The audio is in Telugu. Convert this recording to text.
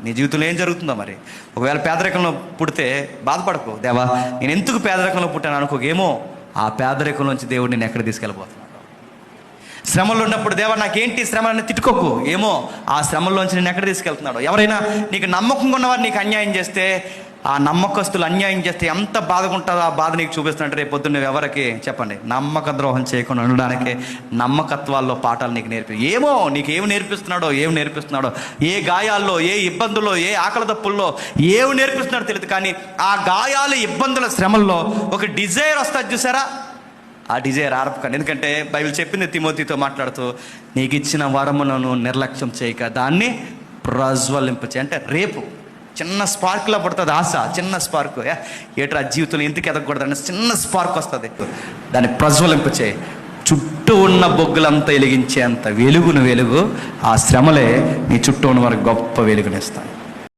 నీ జీవితంలో ఏం జరుగుతుందో మరి. ఒకవేళ పేదరికంలో పుడితే బాధపడకు, దేవా నేను ఎందుకు పేదరికంలో పుట్టాను అనుకోకేమో ఆ పేదరికంలోంచి దేవుడు నేను ఎక్కడ తీసుకెళ్ళిపోతున్నాడు. శ్రమలో ఉన్నప్పుడు దేవా నాకేంటి శ్రమ అని తిట్టుకోకు, ఏమో ఆ శ్రమల్లోంచి నేను ఎక్కడ తీసుకెళ్తున్నాడు. ఎవరైనా నీకు నమ్మకంగా ఉన్నవారు నీకు అన్యాయం చేస్తే, ఆ నమ్మకస్తులు అన్యాయం చేస్తే ఎంత బాధగా ఉంటుందో ఆ బాధ నీకు చూపిస్తున్నట్టు రేపు పొద్దున్న ఎవరికి చెప్పండి, నమ్మక ద్రోహం చేయకుండా ఉండడానికి నమ్మకత్వాల్లో పాఠాలు నీకు ఏమో నీకు ఏమి నేర్పిస్తున్నాడో, ఏ గాయాల్లో, ఏ ఇబ్బందుల్లో, ఏ ఆకలి దప్పుల్లో ఏమి నేర్పిస్తున్నాడో తెలియదు. కానీ ఆ గాయాలు, ఇబ్బందుల, శ్రమల్లో ఒక డిజైర్ వస్తుంది చూసారా, ఆ డిజైర్ ఆరపకండి. ఎందుకంటే బైబిల్ చెప్పింది తిమోతితో మాట్లాడుతూ, నీకు ఇచ్చిన వరములను నిర్లక్ష్యం చేయక దాన్ని ప్రజ్వలింపచే. అంటే రేపు చిన్న స్పార్క్లో పడుతుంది ఆశ, చిన్న స్పార్క్, ఏట్రా జీవితంలో ఎందుకు ఎదగకూడదు చిన్న స్పార్క్ వస్తుంది, దాన్ని ప్రజ్వలింపచే. చుట్టూ ఉన్న బొగ్గులంతా వెలిగించేంత వెలుగు ఆ శ్రమలే నీ చుట్టూ ఉన్న వారికి గొప్ప వెలుగునిస్తాయి.